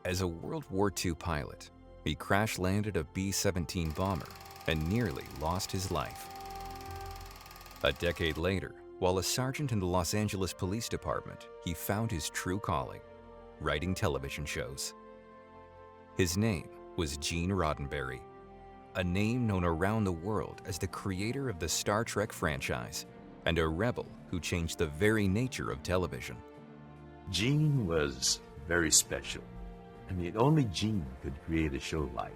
As a World War II pilot, he crash-landed a B-17 bomber and nearly lost his life. A decade later, while a sergeant in the Los Angeles Police Department, he found his true calling, writing television shows. His name was Gene Roddenberry, a name known around the world as the creator of the Star Trek franchise and a rebel who changed the very nature of television. Gene was very special. I mean, only Gene could create a show like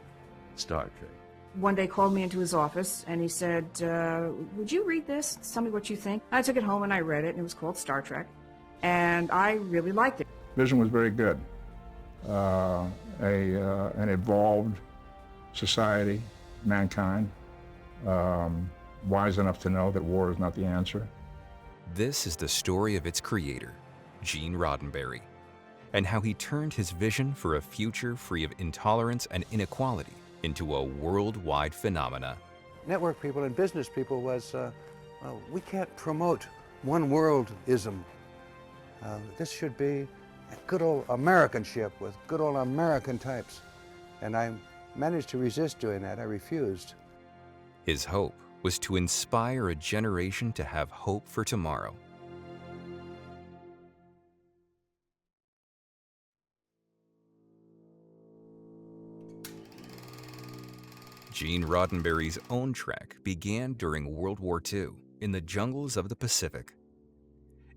Star Trek. One day called me into his office and he said, would you read this? Tell me what you think. I took it home and I read it, and it was called Star Trek. And I really liked it. Vision was very good. An evolved society, mankind, wise enough to know that war is not the answer. This is the story of its creator, Gene Roddenberry, and how he turned his vision for a future free of intolerance and inequality into a worldwide phenomena. Network people and business people was, we can't promote one worldism. This should be a good old Americanship with good old American types. And I managed to resist doing that. I refused. His hope was to inspire a generation to have hope for tomorrow. Gene Roddenberry's own trek began during World War II in the jungles of the Pacific.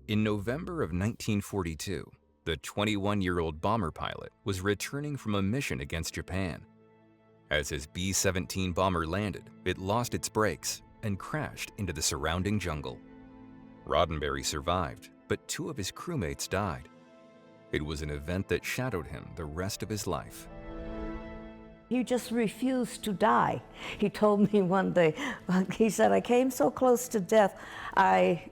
In November of 1942, the 21-year-old bomber pilot was returning from a mission against Japan. As his B-17 bomber landed, it lost its brakes and crashed into the surrounding jungle. Roddenberry survived, but 2 of his crewmates died. It was an event that shadowed him the rest of his life. He just refused to die. He told me one day, he said, I came so close to death, I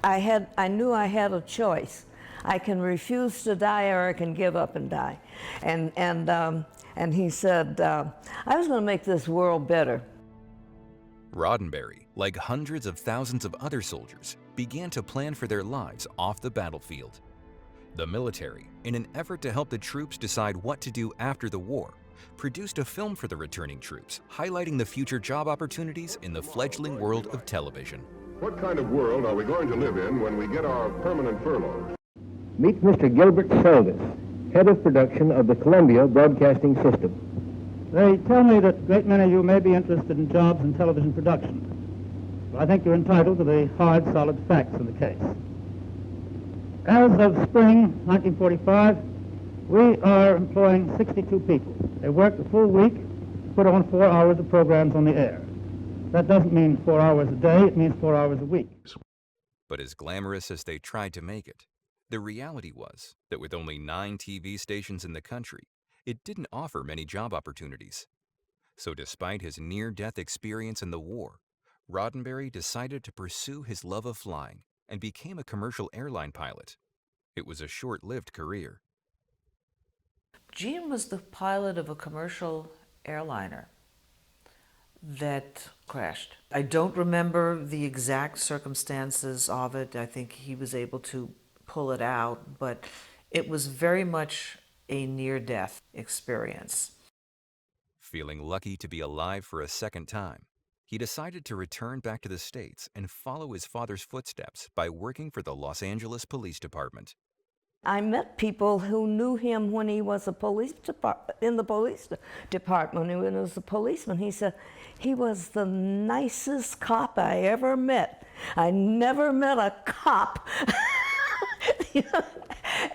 knew I had a choice. I can refuse to die or I can give up and die. And he said, I was going to make this world better. Roddenberry, like hundreds of thousands of other soldiers, began to plan for their lives off the battlefield. The military, in an effort to help the troops decide what to do after the war, produced a film for the returning troops, highlighting the future job opportunities in the fledgling world of television. What kind of world are we going to live in when we get our permanent furlough? Meet Mr. Gilbert Seldes, head of production of the Columbia Broadcasting System. They tell me that a great many of you may be interested in jobs in television production. But I think you're entitled to the hard, solid facts in the case. As of spring 1945, we are employing 62 people. They work the full week, put on 4 hours of programs on the air. That doesn't mean 4 hours a day, it means 4 hours a week. But as glamorous as they tried to make it, the reality was that with only 9 TV stations in the country, it didn't offer many job opportunities. So despite his near-death experience in the war, Roddenberry decided to pursue his love of flying and became a commercial airline pilot. It was a short-lived career. Gene was the pilot of a commercial airliner that crashed. I don't remember the exact circumstances of it. I think he was able to pull it out, but it was very much a near-death experience. Feeling lucky to be alive for a second time, he decided to return back to the States and follow his father's footsteps by working for the Los Angeles Police Department. I met people who knew him when he was in the police department. When he was a policeman, he said he was the nicest cop I ever met. I never met a cop.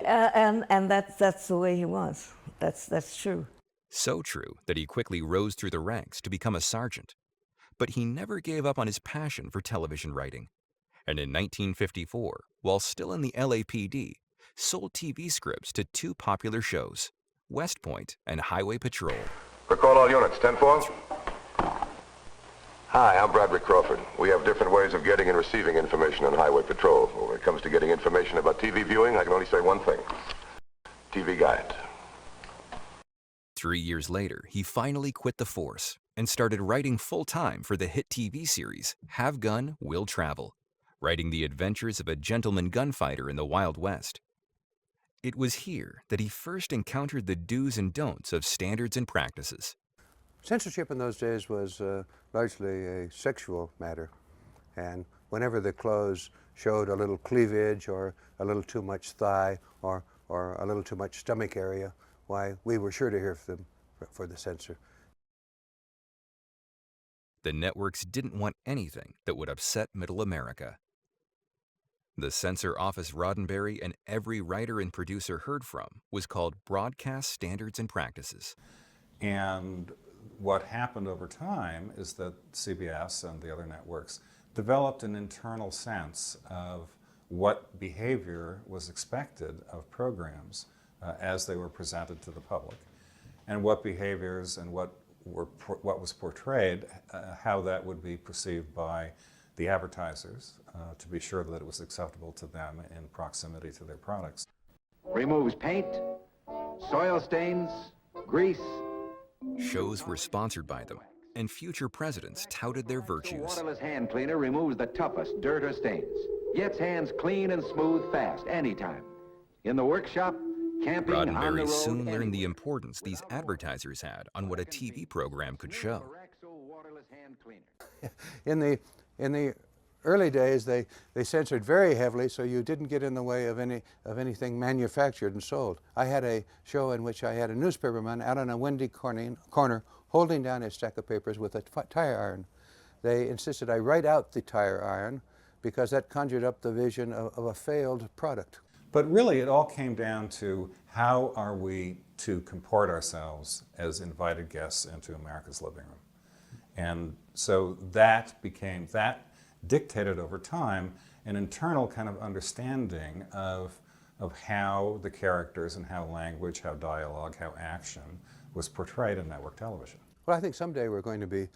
And that's the way he was. That's true. So true that he quickly rose through the ranks to become a sergeant. But he never gave up on his passion for television writing. And in 1954, while still in the LAPD, sold TV scripts to 2 popular shows, West Point and Highway Patrol. Recall all units, 10-4. Hi, I'm Broderick Crawford. We have different ways of getting and receiving information on Highway Patrol. When it comes to getting information about TV viewing, I can only say one thing. TV Guide. 3 years later, he finally quit the force and started writing full-time for the hit TV series Have Gun, Will Travel, writing the adventures of a gentleman gunfighter in the Wild West. It was here that he first encountered the do's and don'ts of standards and practices. Censorship in those days was largely a sexual matter, and whenever the clothes showed a little cleavage or a little too much thigh or a little too much stomach area, why, we were sure to hear from them for the censor. The networks didn't want anything that would upset Middle America. The censor office Roddenberry and every writer and producer heard from was called Broadcast Standards and Practices. And what happened over time is that CBS and the other networks developed an internal sense of what behavior was expected of programs as they were presented to the public, and what behaviors and what was portrayed, how that would be perceived by the advertisers to be sure that it was acceptable to them in proximity to their products. Removes paint, soil stains, grease. Shows were sponsored by them, and future presidents touted their virtues. Waterless hand cleaner removes the toughest dirt or stains. Gets hands clean and smooth fast, anytime. In the workshop, camping, on the Roddenberry road, soon learned the importance these advertisers had on what a TV program could show. In the early days, they censored very heavily, so you didn't get in the way of anything manufactured and sold. I had a show in which I had a newspaperman out on a windy corner holding down a stack of papers with a tire iron. They insisted I write out the tire iron because that conjured up the vision of a failed product. But really, it all came down to how are we to comport ourselves as invited guests into America's living room. And so that dictated over time an internal kind of understanding of how the characters and how language, how dialogue, how action was portrayed in network television. Well, I think someday we're going to be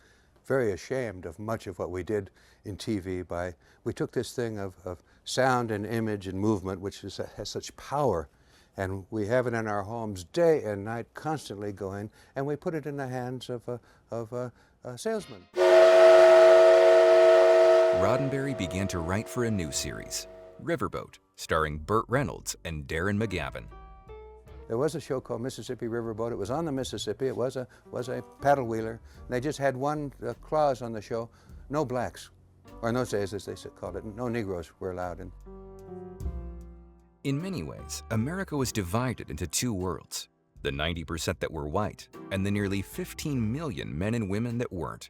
very ashamed of much of what we did in TV we took this thing of sound and image and movement, which has such power, and we have it in our homes day and night, constantly going, and we put it in the hands of a salesman. Roddenberry began to write for a new series, Riverboat, starring Burt Reynolds and Darren McGavin. There was a show called Mississippi Riverboat. It was on the Mississippi. It was a paddle wheeler. And they just had one clause on the show: no blacks, or in those days, as they called it, no Negroes were allowed in. In many ways, America was divided into two worlds: the 90% that were white and the nearly 15 million men and women that weren't.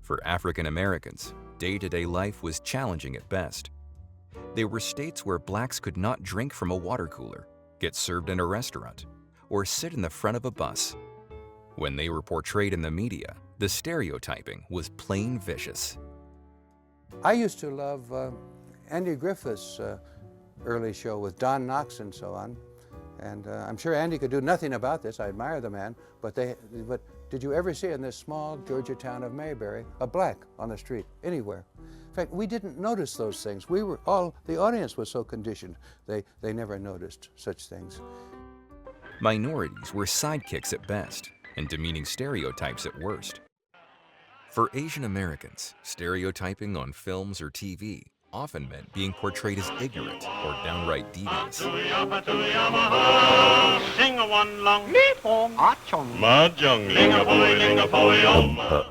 For African Americans, day-to-day life was challenging at best. There were states where blacks could not drink from a water cooler, get served in a restaurant, or sit in the front of a bus. When they were portrayed in the media, the stereotyping was plain vicious. I used to love Andy Griffith's early show with Don Knotts and so on. And I'm sure Andy could do nothing about this. I admire the man. But did you ever see in this small Georgia town of Mayberry a black on the street, anywhere? In fact, we didn't notice those things. The audience was so conditioned, they never noticed such things. Minorities were sidekicks at best and demeaning stereotypes at worst. For Asian Americans, stereotyping on films or TV often meant being portrayed as ignorant or downright devious.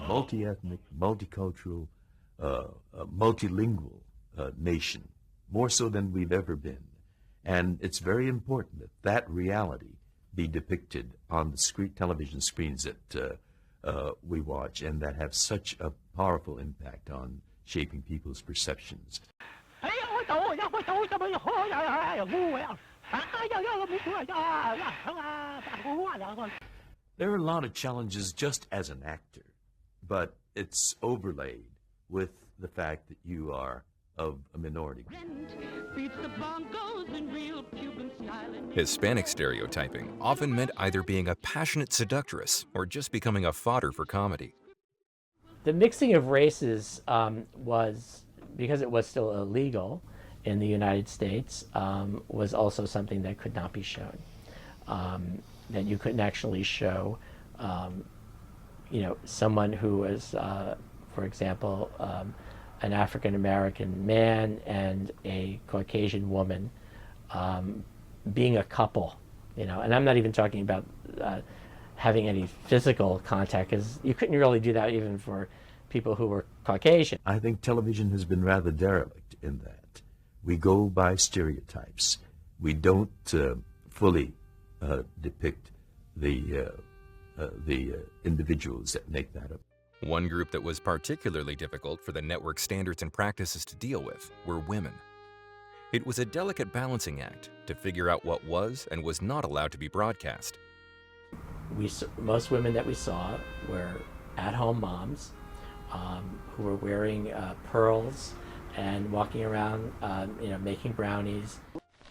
Multi-ethnic, multicultural, multilingual nation, more so than we've ever been. And it's very important that that reality be depicted on the television screens that we watch, and that have such a powerful impact on shaping people's perceptions. There are a lot of challenges just as an actor, but it's overlaid with the fact that you are of a minority. Hispanic stereotyping often meant either being a passionate seductress or just becoming a fodder for comedy. The mixing of races was, because it was still illegal in the United States, was also something that could not be shown. That you couldn't actually show, someone who was, for example, an African American man and a Caucasian woman being a couple, you know, and I'm not even talking about having any physical contact, because you couldn't really do that even for people who were Caucasian. I think television has been rather derelict in that. We go by stereotypes. We don't fully depict the individuals that make that up. One group that was particularly difficult for the network standards and practices to deal with were women. It was a delicate balancing act to figure out what was and was not allowed to be broadcast. Most women that we saw were at-home moms who were wearing pearls and walking around, you know, making brownies.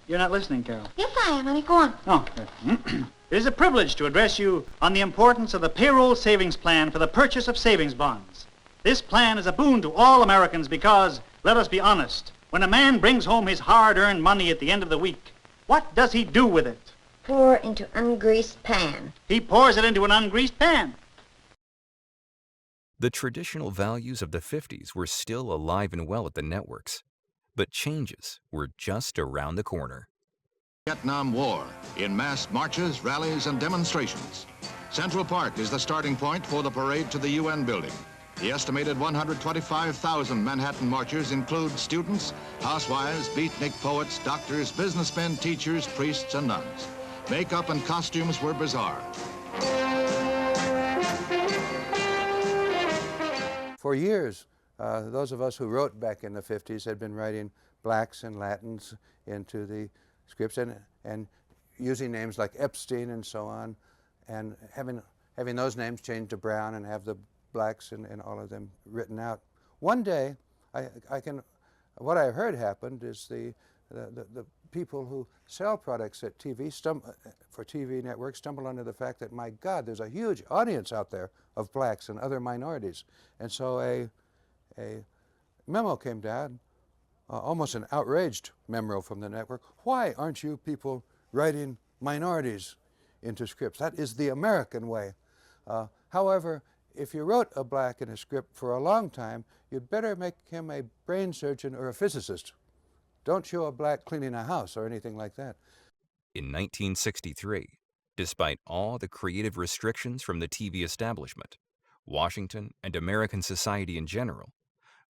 You're not listening, Carol. Yes, I am, honey. Go on. Oh, good. It is a privilege to address you on the importance of the payroll savings plan for the purchase of savings bonds. This plan is a boon to all Americans because, let us be honest, when a man brings home his hard-earned money at the end of the week, what does he do with it? Pour into ungreased pan. He pours it into an ungreased pan. The traditional values of the 50s were still alive and well at the networks, but changes were just around the corner. Vietnam War, in mass marches, rallies, and demonstrations. Central Park is the starting point for the parade to the UN building. The estimated 125,000 Manhattan marchers include students, housewives, beatnik poets, doctors, businessmen, teachers, priests, and nuns. Makeup and costumes were bizarre. For years, those of us who wrote back in the 50s had been writing blacks and Latins into the scripts and using names like Epstein and so on, and having those names changed to Brown and have the blacks and all of them written out. One day, what I heard happened is the people who sell products at TV for TV networks stumble onto the fact that, my God, there's a huge audience out there of blacks and other minorities. And so a memo came down, almost an outraged memo from the network. Why aren't you people writing minorities into scripts? That is the American way. However, if you wrote a black in a script for a long time, you'd better make him a brain surgeon or a physicist. Don't show a black cleaning a house or anything like that. In 1963, despite all the creative restrictions from the TV establishment, Washington, and American society in general,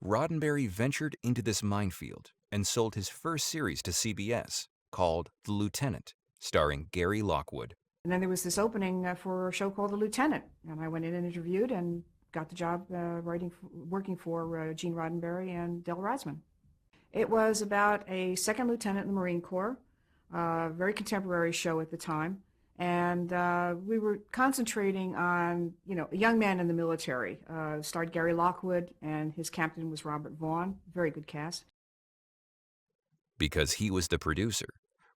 Roddenberry ventured into this minefield and sold his first series to CBS called The Lieutenant, starring Gary Lockwood. And then there was this opening for a show called The Lieutenant, and I went in and interviewed and got the job working for Gene Roddenberry and Del Reisman. It was about a second lieutenant in the Marine Corps, very contemporary show at the time, and we were concentrating on, you know, a young man in the military. Starred Gary Lockwood, and his captain was Robert Vaughn. Very good cast. Because he was the producer,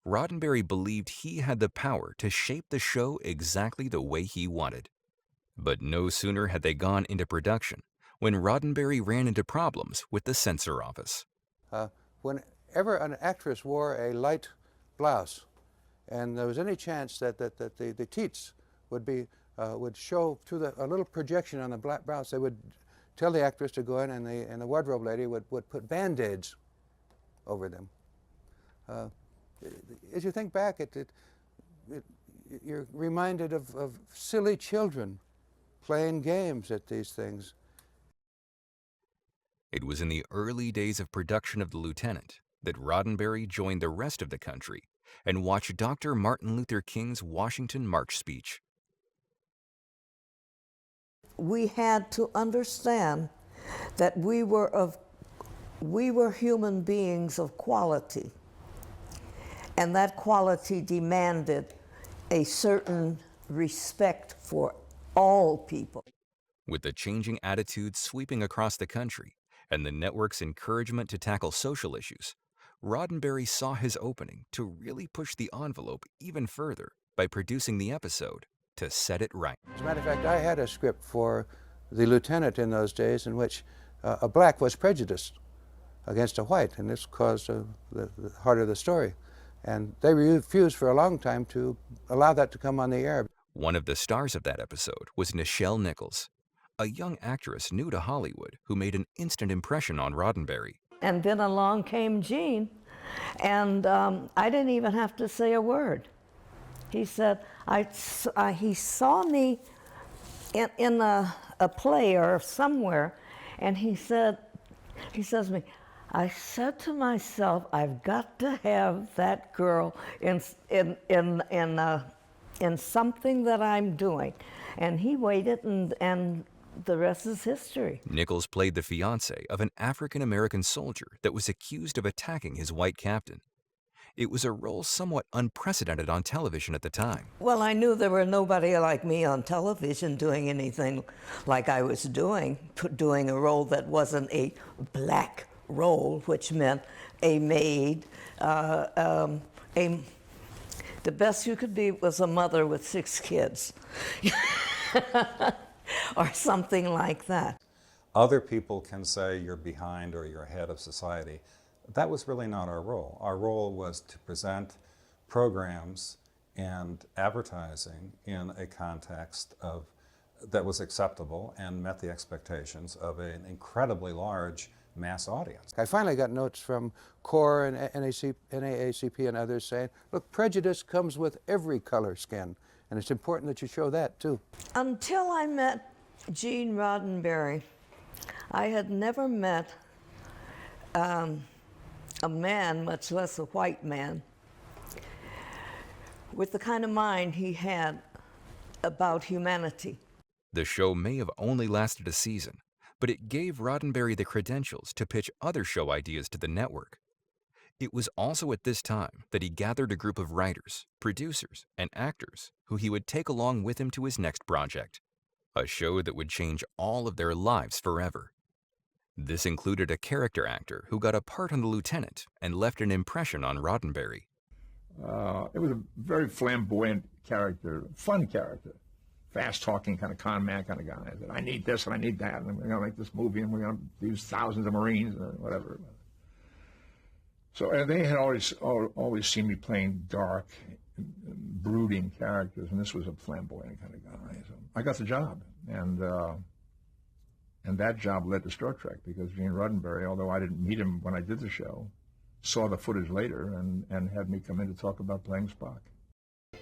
Roddenberry believed he had the power to shape the show exactly the way he wanted. But no sooner had they gone into production when Roddenberry ran into problems with the censor office. Whenever an actress wore a light blouse, and there was any chance that the teats would show through a little projection on the black blouse, they would tell the actress to go in, and the wardrobe lady would put Band-Aids over them. As you think back, you're reminded of silly children playing games at these things. It was in the early days of production of The Lieutenant that Roddenberry joined the rest of the country and watched Dr. Martin Luther King's Washington March speech. We had to understand that we were human beings of quality, and that quality demanded a certain respect for all people. With the changing attitudes sweeping across the country and the network's encouragement to tackle social issues, Roddenberry saw his opening to really push the envelope even further by producing the episode to set it right. As a matter of fact, I had a script for The Lieutenant in those days in which a black was prejudiced against a white, and this caused the heart of the story. And they refused for a long time to allow that to come on the air. One of the stars of that episode was Nichelle Nichols, a young actress new to Hollywood who made an instant impression on Roddenberry. And then along came Gene And I didn't even have to say a word. He said, he saw me in a play or somewhere, and he says to me, I said to myself, I've got to have that girl in something that I'm doing. And he waited, and the rest is history. Nichols played the fiancé of an African-American soldier that was accused of attacking his white captain. It was a role somewhat unprecedented on television at the time. Well, I knew there were nobody like me on television doing anything like I was doing a role that wasn't a black role, which meant a maid. The best you could be was a mother with 6 kids, or something like that. Other people can say you're behind or you're ahead of society. That was really not our role. Our role was to present programs and advertising in a context that was acceptable and met the expectations of an incredibly large mass audience. I finally got notes from CORE and NAACP and others saying, look, prejudice comes with every color skin, and it's important that you show that too. Until I met Gene Roddenberry, I had never met a man, much less a white man, with the kind of mind he had about humanity. The show may have only lasted a season, but it gave Roddenberry the credentials to pitch other show ideas to the network. It was also at this time that he gathered a group of writers, producers, and actors who he would take along with him to his next project, a show that would change all of their lives forever. This included a character actor who got a part on The Lieutenant and left an impression on Roddenberry. It was a very flamboyant character, fun character, fast-talking kind of con man kind of guy. I said, I need this and I need that, and we're going to make this movie, and we're going to use thousands of Marines, or whatever. So, and they had always seen me playing dark, brooding characters, and this was a flamboyant kind of guy. So I got the job, and that job led to Star Trek, because Gene Roddenberry, although I didn't meet him when I did the show, saw the footage later and had me come in to talk about playing Spock.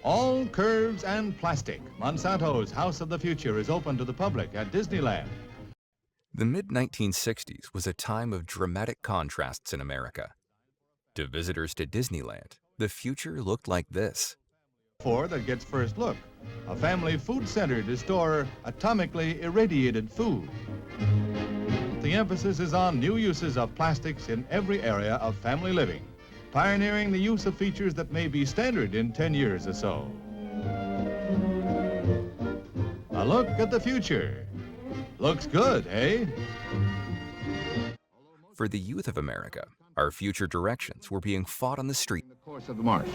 All curves and plastic. Monsanto's House of the Future is open to the public at Disneyland. The mid-1960s was a time of dramatic contrasts in America. To visitors to Disneyland, the future looked like this. That gets first look. A family food center to store atomically irradiated food. The emphasis is on new uses of plastics in every area of family living, pioneering the use of features that may be standard in 10 years or so. A look at the future. Looks good, eh? For the youth of America, our future directions were being fought on the street. In the course of the march.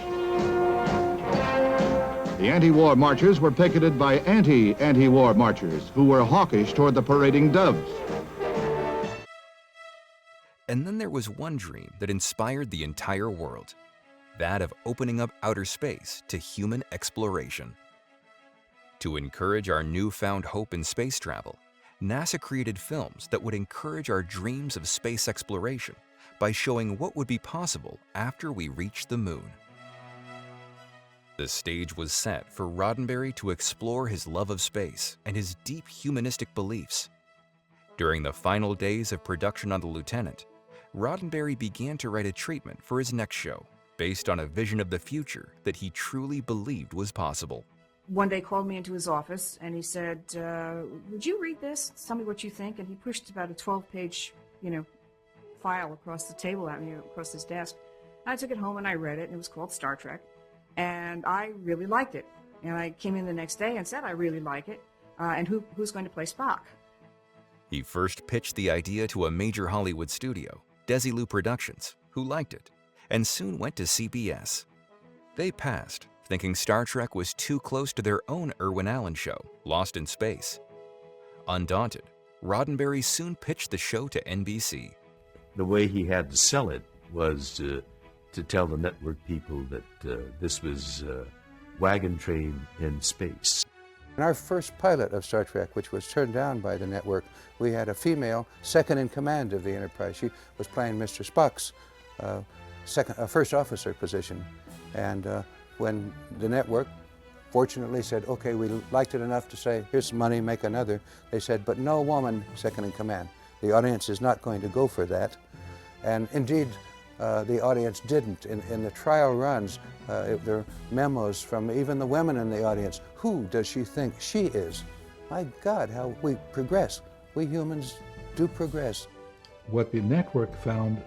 The anti-war marchers were picketed by anti-war marchers who were hawkish toward the parading doves. And then there was one dream that inspired the entire world, that of opening up outer space to human exploration. To encourage our newfound hope in space travel, NASA created films that would encourage our dreams of space exploration by showing what would be possible after we reached the moon. The stage was set for Roddenberry to explore his love of space and his deep humanistic beliefs. During the final days of production on The Lieutenant, Roddenberry began to write a treatment for his next show based on a vision of the future that he truly believed was possible. One day called me into his office and he said, would you read this? Tell me what you think. And he pushed about a 12-page, file across the table at me, across his desk. I took it home and I read it, and it was called Star Trek. And I really liked it. And I came in the next day and said, I really like it. And who's going to play Spock? He first pitched the idea to a major Hollywood studio, Desilu Productions, who liked it, and soon went to CBS. They passed, thinking Star Trek was too close to their own Irwin Allen show, Lost in Space. Undaunted, Roddenberry soon pitched the show to NBC. The way he had to sell it was to tell the network people that this was wagon train in space. In our first pilot of Star Trek, which was turned down by the network, we had a female second in command of the Enterprise. She was playing Mr. Spock's first officer position. And when the network fortunately said, okay, we liked it enough to say, here's some money, make another, they said, but no woman second in command. The audience is not going to go for that. And indeed, the audience didn't. In the trial runs, there are memos from even the women in the audience. Who does she think she is? My God, how we progress. We humans do progress. What the network found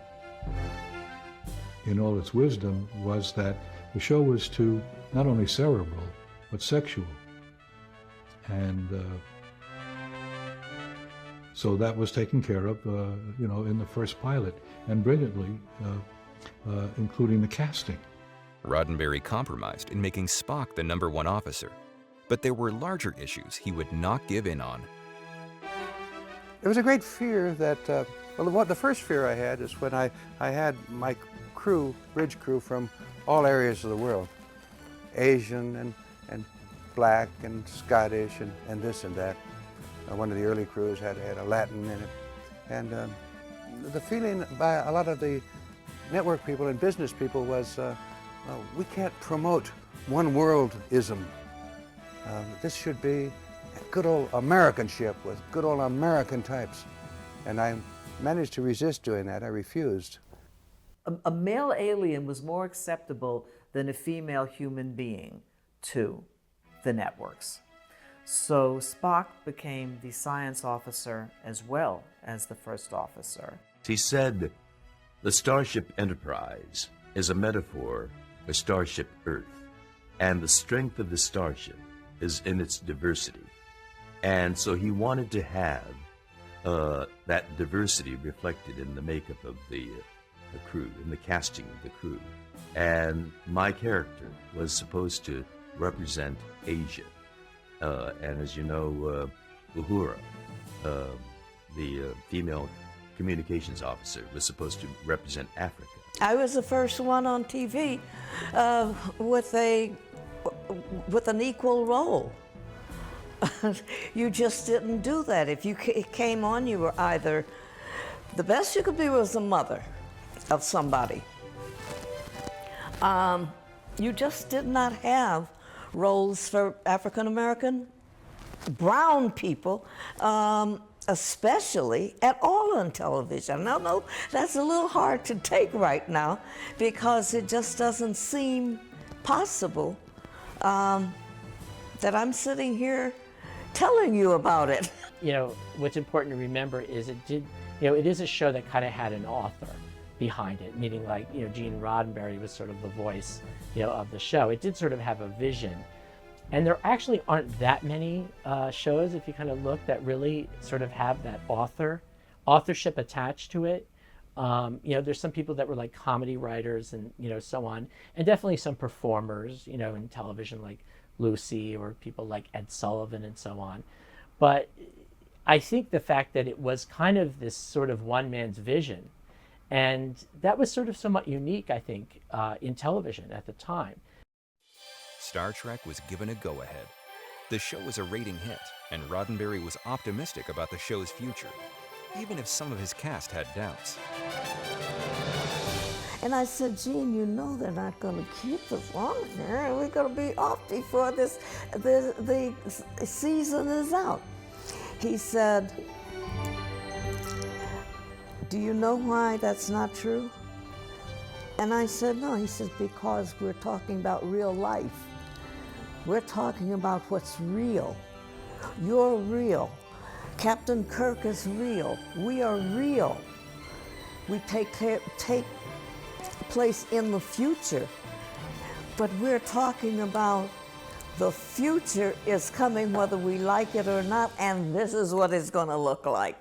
in all its wisdom was that the show was too not only cerebral, but sexual. And so that was taken care of, in the first pilot, and brilliantly, including the casting. Roddenberry compromised in making Spock the #1 officer, but there were larger issues he would not give in on. There was a great fear that, the first fear I had is when I had my crew, bridge crew from all areas of the world, Asian and black and Scottish and this and that. One of the early crews had a Latin in it. And the feeling by a lot of the network people and business people was, we can't promote one worldism. This should be a good old American ship with good old American types. And I managed to resist doing that. I refused. A male alien was more acceptable than a female human being to the networks. So Spock became the science officer as well as the first officer. He said, the Starship Enterprise is a metaphor for Starship Earth, and the strength of the starship is in its diversity. And so he wanted to have that diversity reflected in the makeup of the crew, in the casting of the crew. And my character was supposed to represent Asia. And as you know, Uhura, the female communications officer, was supposed to represent Africa. I was the first one on TV with an equal role. You just didn't do that. If you came on, you were either, the best you could be was a mother of somebody. You just did not have roles for African American, brown people, especially at all on television. Now, no, that's a little hard to take right now because it just doesn't seem possible that I'm sitting here telling you about it. You know, what's important to remember is it is a show that kind of had an author behind it, meaning like, Gene Roddenberry was sort of the voice, of the show. It did sort of have a vision. And there actually aren't that many shows, if you kind of look, that really sort of have that authorship attached to it. There's some people that were like comedy writers and, so on. And definitely some performers, in television like Lucy or people like Ed Sullivan and so on. But I think the fact that it was kind of this sort of one man's vision, and that was sort of somewhat unique, I think, in television at the time. Star Trek was given a go-ahead. The show was a rating hit, and Roddenberry was optimistic about the show's future, even if some of his cast had doubts. And I said, Gene, they're not going to keep us on here. We're going to be off before the season is out. He said, do you know why that's not true? And I said, no. He says, because we're talking about real life. We're talking about what's real. You're real. Captain Kirk is real. We are real. We take place in the future. But we're talking about the future is coming whether we like it or not, and this is what it's going to look like.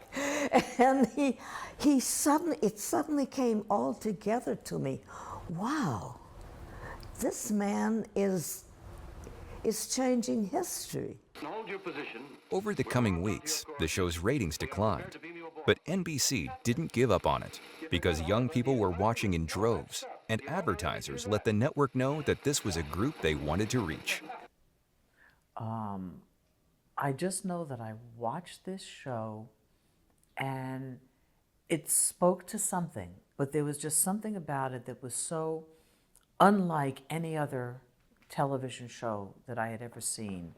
And it suddenly came all together to me. Wow, this man is changing history. Over the coming weeks, the show's ratings declined, but NBC didn't give up on it because young people were watching in droves, and advertisers let the network know that this was a group they wanted to reach. I just know that I watched this show and it spoke to something but there was just something about it that was so unlike any other television show that I had ever seen.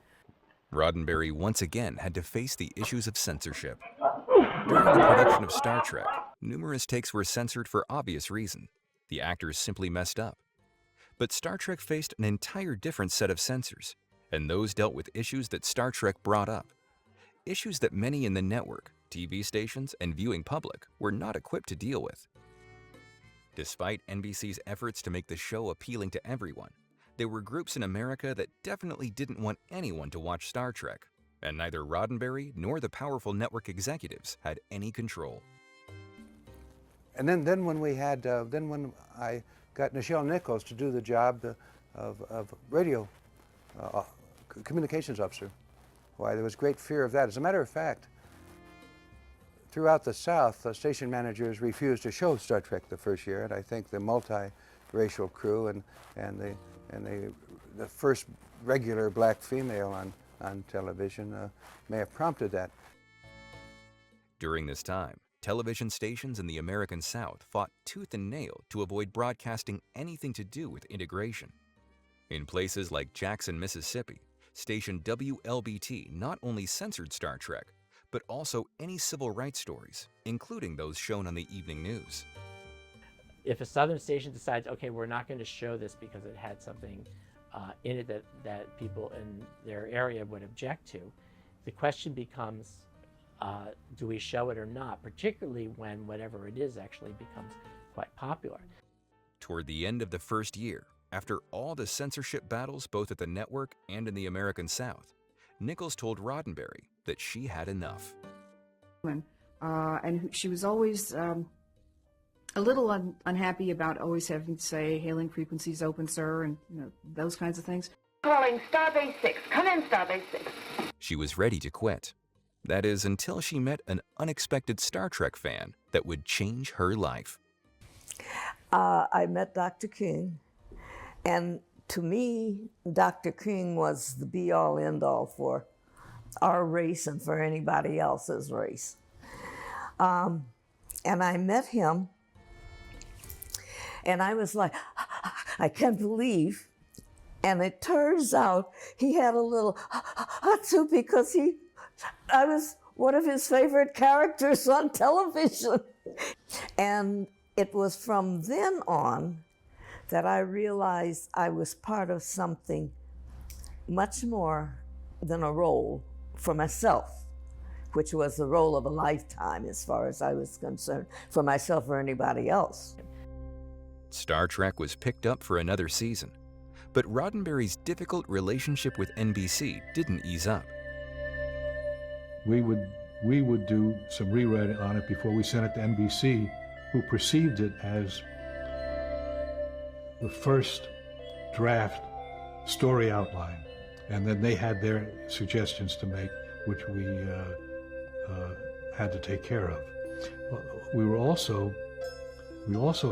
Roddenberry once again had to face the issues of censorship. During the production of Star Trek, numerous takes were censored for obvious reason. The actors simply messed up. But Star Trek faced an entire different set of censors, and those dealt with issues that Star Trek brought up. Issues that many in the network, TV stations, and viewing public were not equipped to deal with. Despite NBC's efforts to make the show appealing to everyone, there were groups in America that definitely didn't want anyone to watch Star Trek, and neither Roddenberry nor the powerful network executives had any control. And then when I got Nichelle Nichols to do the job of radio communications officer, why, there was great fear of that. As a matter of fact, throughout the South, station managers refused to show Star Trek the first year, and I think the multi-racial crew and the first regular black female on television may have prompted that. During this time, television stations in the American South fought tooth and nail to avoid broadcasting anything to do with integration. In places like Jackson, Mississippi, station WLBT not only censored Star Trek, but also any civil rights stories, including those shown on the evening news. If a southern station decides, okay, we're not going to show this because it had something in it that people in their area would object to, the question becomes, do we show it or not, particularly when whatever it is actually becomes quite popular. Toward the end of the first year, after all the censorship battles both at the network and in the American South, Nichols told Roddenberry that she had enough. And she was always a little unhappy about always having to say, hailing frequencies open, sir, and those kinds of things. Calling Starbase 6. Come in, Starbase 6. She was ready to quit. That is, until she met an unexpected Star Trek fan that would change her life. I met Dr. King, and to me, Dr. King was the be-all, end-all for our race and for anybody else's race. And I met him, and I was like, I can't believe. And it turns out he had a little hatsu because I was one of his favorite characters on television. And it was from then on that I realized I was part of something much more than a role for myself, which was the role of a lifetime as far as I was concerned, for myself or anybody else. Star Trek was picked up for another season, but Roddenberry's difficult relationship with NBC didn't ease up. We would do some rewriting on it before we sent it to NBC, who perceived it as the first draft story outline, and then they had their suggestions to make, which we had to take care of. We also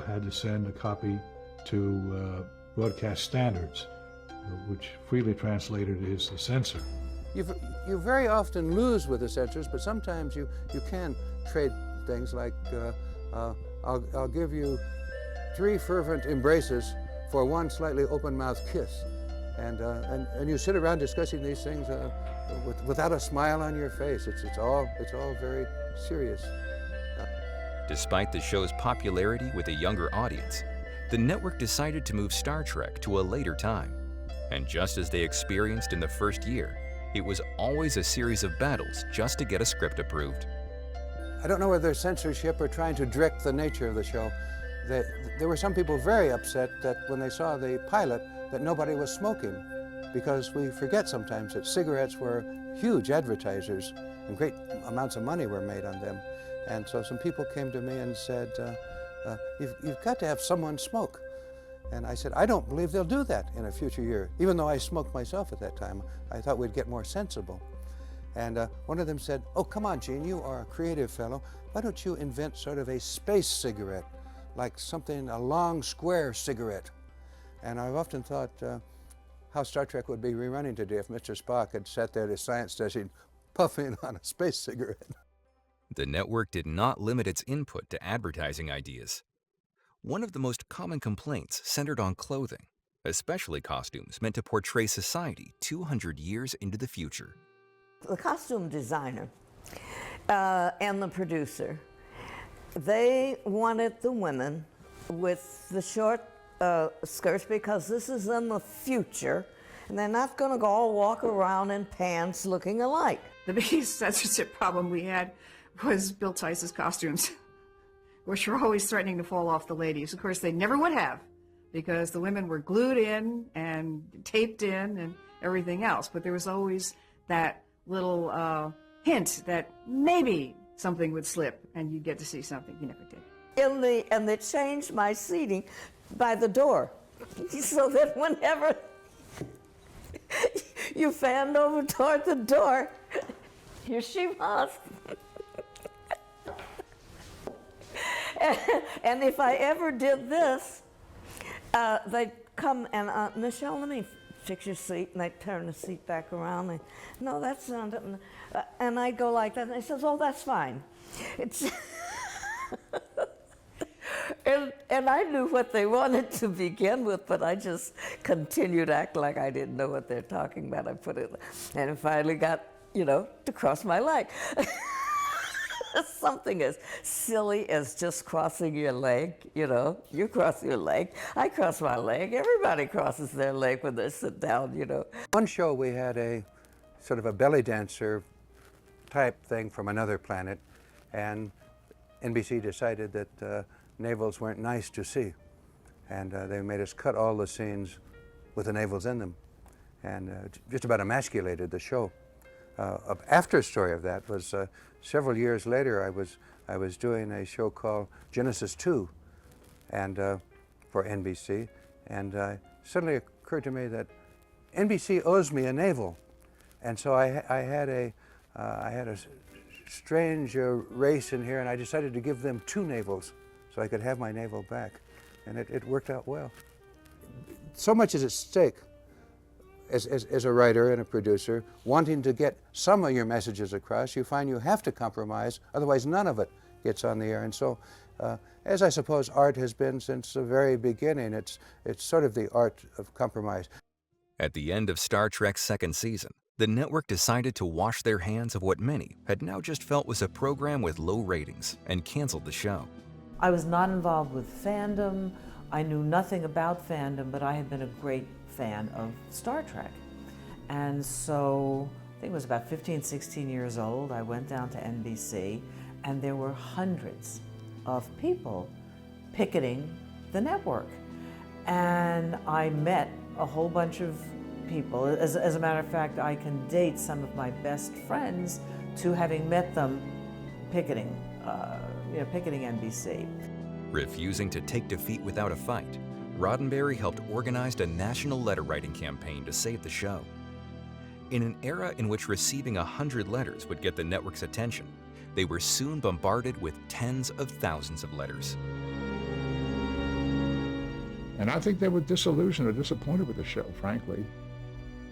had to send a copy to Broadcast Standards, which freely translated is the censor. You very often lose with the censors, but sometimes you can trade things like, I'll give you 3 fervent embraces for 1 slightly open-mouthed kiss. And you sit around discussing these things without a smile on your face. It's all very serious. Despite the show's popularity with a younger audience, the network decided to move Star Trek to a later time. And just as they experienced in the first year, it was always a series of battles just to get a script approved. I don't know whether censorship or trying to direct the nature of the show. There were some people very upset that when they saw the pilot that nobody was smoking, because we forget sometimes that cigarettes were huge advertisers and great amounts of money were made on them. And so some people came to me and said, you've got to have someone smoke. And I said, I don't believe they'll do that in a future year. Even though I smoked myself at that time, I thought we'd get more sensible. And one of them said, oh, come on, Gene, you are a creative fellow. Why don't you invent sort of a space cigarette, like something, a long square cigarette? And I've often thought how Star Trek would be rerunning today if Mr. Spock had sat there at his science station puffing on a space cigarette. The network did not limit its input to advertising ideas. One of the most common complaints centered on clothing, especially costumes meant to portray society 200 years into the future. The costume designer and the producer, they wanted the women with the short skirts because this is in the future, and they're not going to all walk around in pants looking alike. The biggest censorship problem we had was Bill Tice's costumes, which were always threatening to fall off the ladies. Of course, they never would have, because the women were glued in and taped in and everything else. But there was always that little hint that maybe something would slip and you'd get to see something. You never did. And they changed my seating by the door, so that whenever you fanned over toward the door, here she was. And if I ever did this, they'd come and, Nichelle, let me fix your seat, and they'd turn the seat back around. And, no, that's not it. And I'd go like that, and they says, oh, that's fine. It's and I knew what they wanted to begin with, but I just continued to act like I didn't know what they're talking about. I put it, and it finally got, to cross my leg. Something as silly as just crossing your leg, You cross your leg, I cross my leg. Everybody crosses their leg when they sit down, One show we had a sort of a belly dancer type thing from another planet, and NBC decided that navels weren't nice to see, and they made us cut all the scenes with the navels in them, and just about emasculated the show. After story of that was several years later. I was doing a show called Genesis 2, and for NBC, and suddenly occurred to me that NBC owes me a navel, and so I had a strange race in here, and I decided to give them 2 navels so I could have my navel back, and it worked out well. So much is at stake as a writer and a producer, wanting to get some of your messages across. You find you have to compromise, otherwise none of it gets on the air. And so, as I suppose art has been since the very beginning, it's sort of the art of compromise. At the end of Star Trek's second season, the network decided to wash their hands of what many had now just felt was a program with low ratings and canceled the show. I was not involved with fandom. I knew nothing about fandom, but I had been a great fan of Star Trek. And so I think it was about 15, 16 years old. I went down to NBC, and there were hundreds of people picketing the network. And I met a whole bunch of people. As a matter of fact, I can date some of my best friends to having met them picketing, picketing NBC. Refusing to take defeat without a fight, Roddenberry helped organize a national letter-writing campaign to save the show. In an era in which receiving 100 letters would get the network's attention, they were soon bombarded with tens of thousands of letters. And I think they were disillusioned or disappointed with the show, frankly.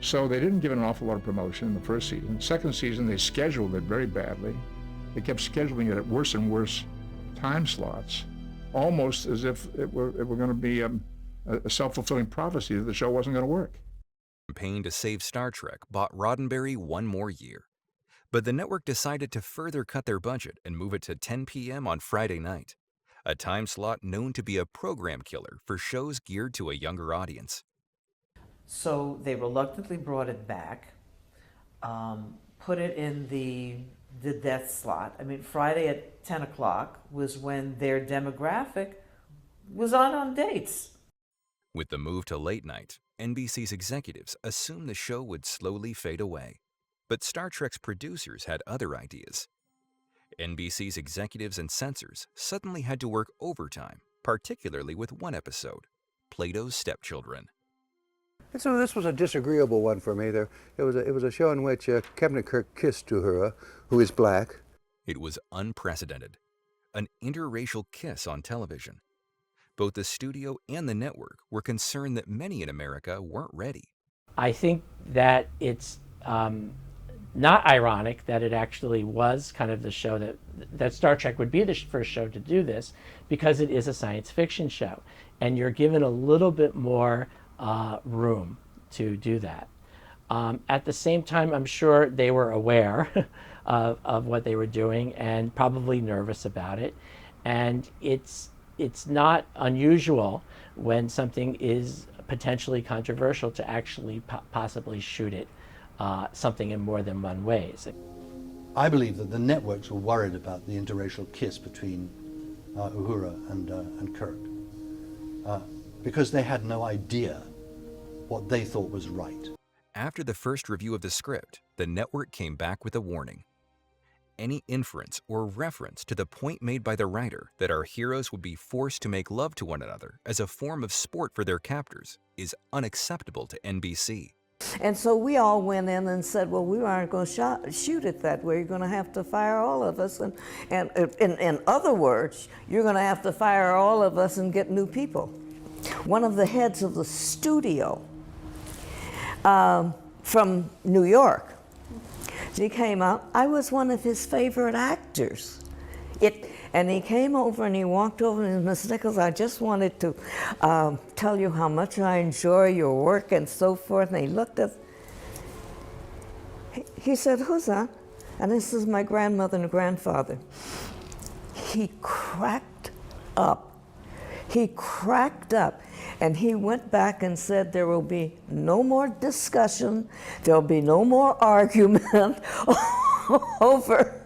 So they didn't give it an awful lot of promotion in the first season. Second season, they scheduled it very badly. They kept scheduling it at worse and worse time slots, almost as if it were going to be a self-fulfilling prophecy that the show wasn't going to work. The campaign to save Star Trek bought Roddenberry one more year. But the network decided to further cut their budget and move it to 10 p.m. on Friday night, a time slot known to be a program killer for shows geared to a younger audience. So they reluctantly brought it back, put it in the death slot. I mean, Friday at 10 o'clock was when their demographic was on dates. With the move to late night, NBC's executives assumed the show would slowly fade away. But Star Trek's producers had other ideas. NBC's executives and censors suddenly had to work overtime, particularly with one episode, Plato's Stepchildren. So this was a disagreeable one for me. It was a show in which Captain Kirk kissed Uhura, who is black. It was unprecedented, an interracial kiss on television. Both the studio and the network were concerned that many in America weren't ready. I think that it's not ironic that it actually was kind of the show that Star Trek would be the first show to do this, because it is a science fiction show, and you're given a little bit more room to do that. At the same time, I'm sure they were aware of what they were doing and probably nervous about it. And it's not unusual when something is potentially controversial to actually possibly shoot it something in more than one ways. I believe that the networks were worried about the interracial kiss between Uhura and Kirk because they had no idea what they thought was right. After the first review of the script, the network came back with a warning. Any inference or reference to the point made by the writer that our heroes would be forced to make love to one another as a form of sport for their captors is unacceptable to NBC. And so we all went in and said, well, we aren't going to shoot it that way. You're going to have to fire all of us. And in other words, you're going to have to fire all of us and get new people. One of the heads of the studio from New York, he came out. I was one of his favorite actors. And he came over and he walked over and Miss Nichols, I just wanted to tell you how much I enjoy your work and so forth. And he looked at, he said, who's that? And this is my grandmother and grandfather. He cracked up. He cracked up. And he went back and said, there will be no more discussion. There'll be no more argument over.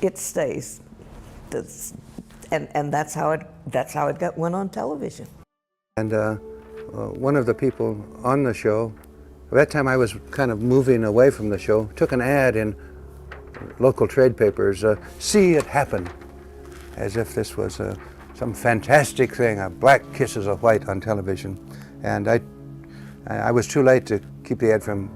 It stays. And that's how it went on television. And one of the people on the show, at that time I was kind of moving away from the show, took an ad in local trade papers, see it happen, as if this was some fantastic thing, black kisses a white on television. And I was too late to keep the ad from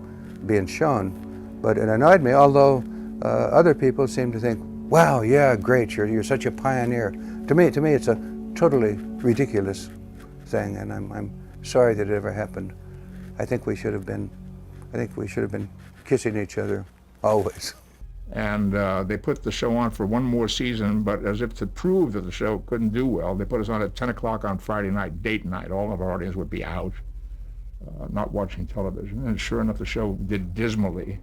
being shown, but it annoyed me, although other people seemed to think, wow, yeah, great, you're such a pioneer. To me, it's a totally ridiculous thing, and I'm sorry that it ever happened. I think we should have been kissing each other always. And they put the show on for one more season, but as if to prove that the show couldn't do well, they put us on at 10 o'clock on Friday night, date night. All of our audience would be out, not watching television. And sure enough, the show did dismally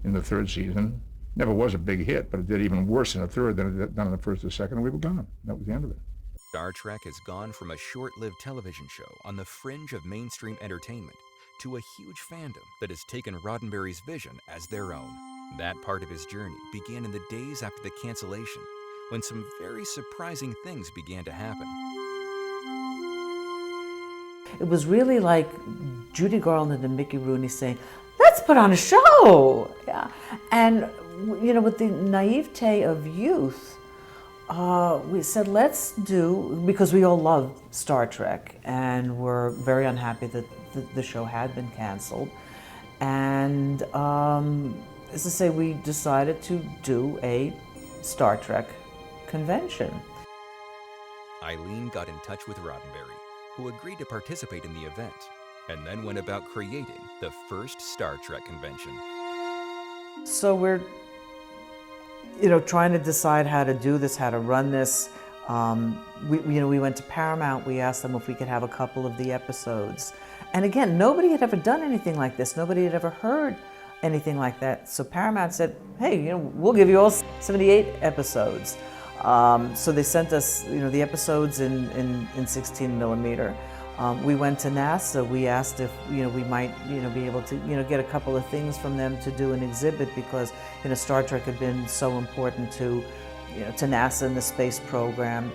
in the third season. Never was a big hit, but it did even worse in the third than it did done in the first or second, and we were gone. That was the end of it. Star Trek has gone from a short-lived television show on the fringe of mainstream entertainment to a huge fandom that has taken Roddenberry's vision as their own. That part of his journey began in the days after the cancellation, when some very surprising things began to happen. It was really like Judy Garland and Mickey Rooney saying, let's put on a show. Yeah. And, you know, with the naivete of youth, we said, let's do, because we all love Star Trek and we're very unhappy that the show had been canceled. And as I say, we decided to do a Star Trek convention. Eileen got in touch with Roddenberry, who agreed to participate in the event, and then went about creating the first Star Trek convention. So we're, you know, trying to decide how to do this, how to run this. We went to Paramount. We asked them if we could have a couple of the episodes. And again, nobody had ever done anything like this. Nobody had ever heard anything like that. So Paramount said, hey, you know, we'll give you all 78 episodes. So they sent us, you know, the episodes in 16 millimeter. We went to NASA. We asked if, you know, we might, you know, be able to, you know, get a couple of things from them to do an exhibit because, you know, Star Trek had been so important to, you know, to NASA and the space program.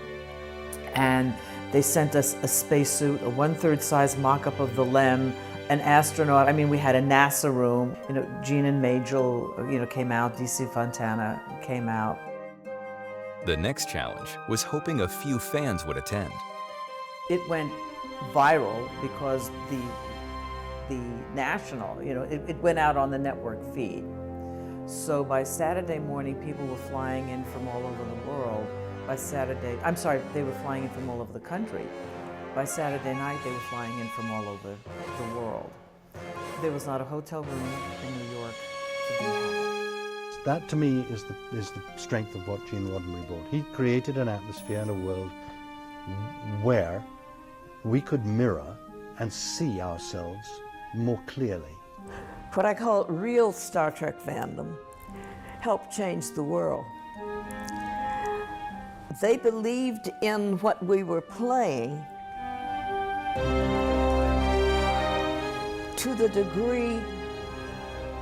And they sent us a spacesuit, a 1/3 size mock-up of the LEM, an astronaut. I mean, we had a NASA room. You know, Gene and Majel, you know, came out. DC Fontana came out. The next challenge was hoping a few fans would attend. It went viral because the national, you know, it went out on the network feed. So by Saturday morning, people were flying in from all over the world. By Saturday, I'm sorry, they were flying in from all over the country. By Saturday night, they were flying in from all over the world. There was not a hotel room in New York to be had. That, to me, is the strength of what Gene Roddenberry brought. He created an atmosphere and a world where we could mirror and see ourselves more clearly. What I call real Star Trek fandom helped change the world. They believed in what we were playing to the degree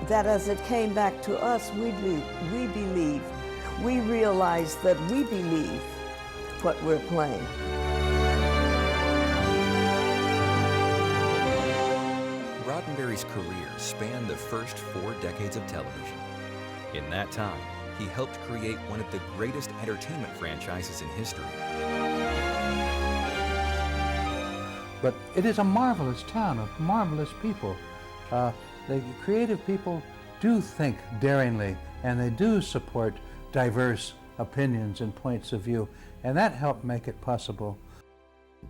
that as it came back to us, we believed, we realized that we believe what we're playing. Roddenberry's career spanned the first 4 decades of television. In that time, he helped create one of the greatest entertainment franchises in history. But it is a marvelous town of marvelous people. The creative people do think daringly, and they do support diverse opinions and points of view, and that helped make it possible.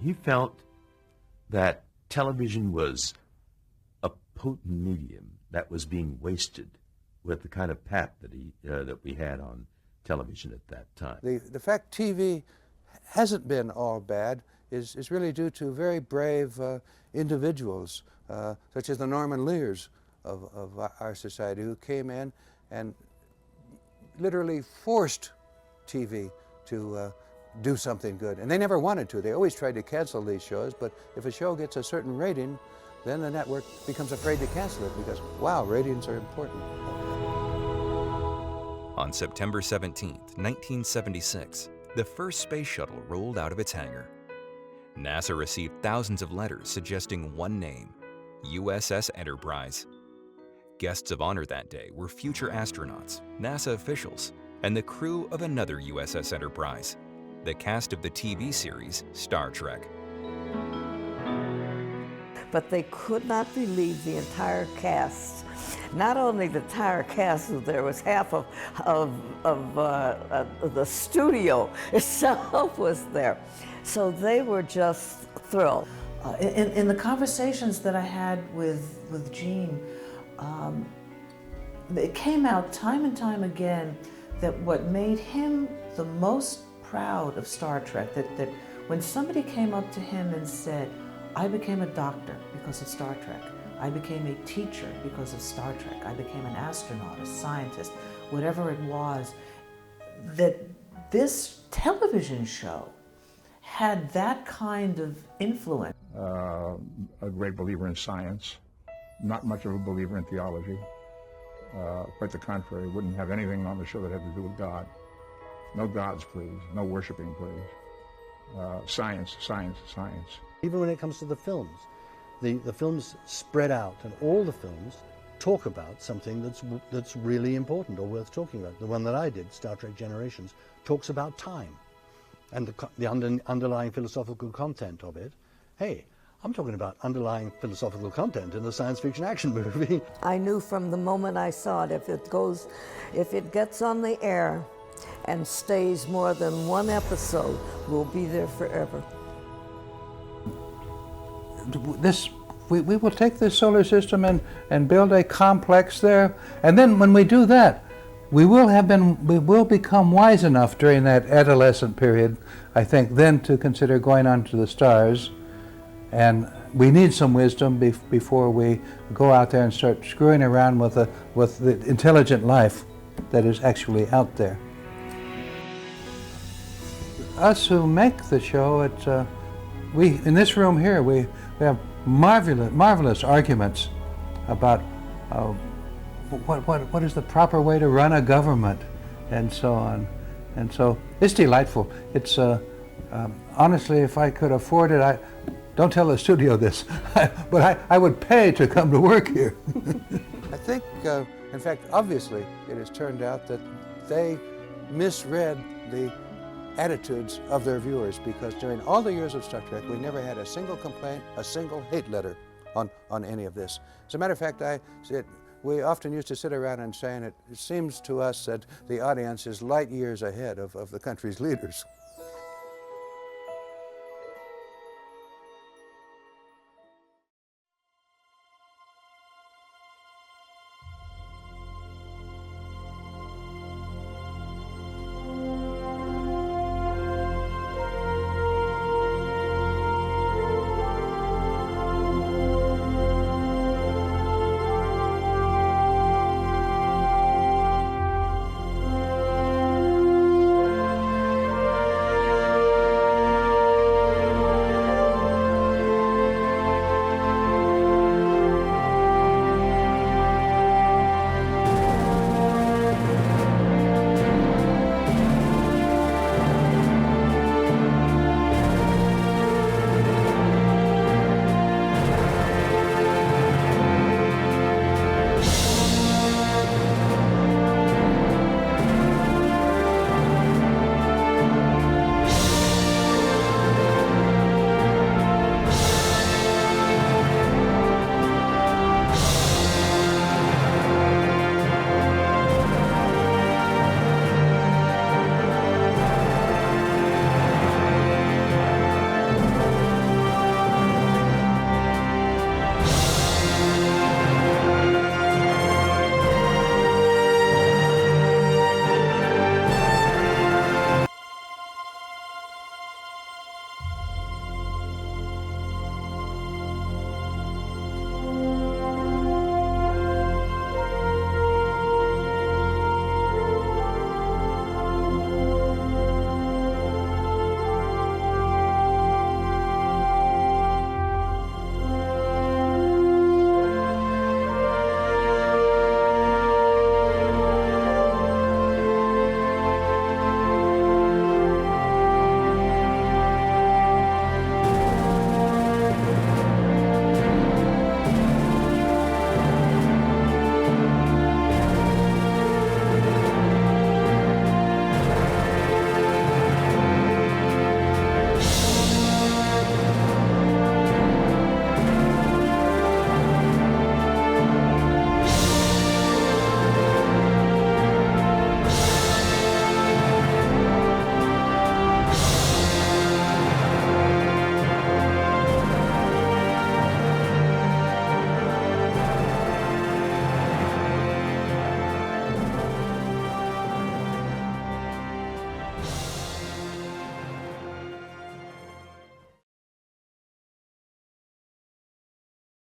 He felt that television was a potent medium that was being wasted with the kind of pap that we had on television at that time. The fact TV hasn't been all bad is really due to very brave individuals, such as the Norman Lears of our society, who came in and literally forced TV to do something good. And they never wanted to. They always tried to cancel these shows, but if a show gets a certain rating, then the network becomes afraid to cancel it because, wow, ratings are important. On September 17, 1976, the first space shuttle rolled out of its hangar. NASA received thousands of letters suggesting one name, USS Enterprise. Guests of honor that day were future astronauts, NASA officials, and the crew of another USS Enterprise, the cast of the TV series Star Trek. But they could not believe the entire cast. Not only the entire cast, there was half of the studio itself was there. So they were just thrilled. In the conversations that I had with Gene, it came out time and time again that what made him the most proud of Star Trek, that when somebody came up to him and said, I became a doctor because of Star Trek. I became a teacher because of Star Trek. I became an astronaut, a scientist, whatever it was, that this television show had that kind of influence. A great believer in science, not much of a believer in theology. Quite the contrary, wouldn't have anything on the show that had to do with God. No gods, please. No worshiping, please. Science, science, science. Even when it comes to the films, the films spread out, and all the films talk about something that's really important or worth talking about. The one that I did, Star Trek Generations, talks about time and the underlying philosophical content of it. Hey, I'm talking about underlying philosophical content in a science fiction action movie. I knew from the moment I saw it, if it gets on the air and stays more than one episode, we'll be there forever. We will take this solar system and build a complex there, and then when we do that, we will become wise enough during that adolescent period, I think, then to consider going on to the stars. And we need some wisdom before we go out there and start screwing around with the intelligent life that is actually out there. Us who make the show, we in this room here, we have marvelous arguments about what is the proper way to run a government, and so on. And so it's delightful. It's honestly, if I could afford it, don't tell the studio this, but I would pay to come to work here. I think, in fact, obviously, it has turned out that they misread the attitudes of their viewers, because during all the years of Star Trek, we never had a single complaint, a single hate letter on any of this. As a matter of fact, we often used to sit around and saying it seems to us that the audience is light years ahead of the country's leaders.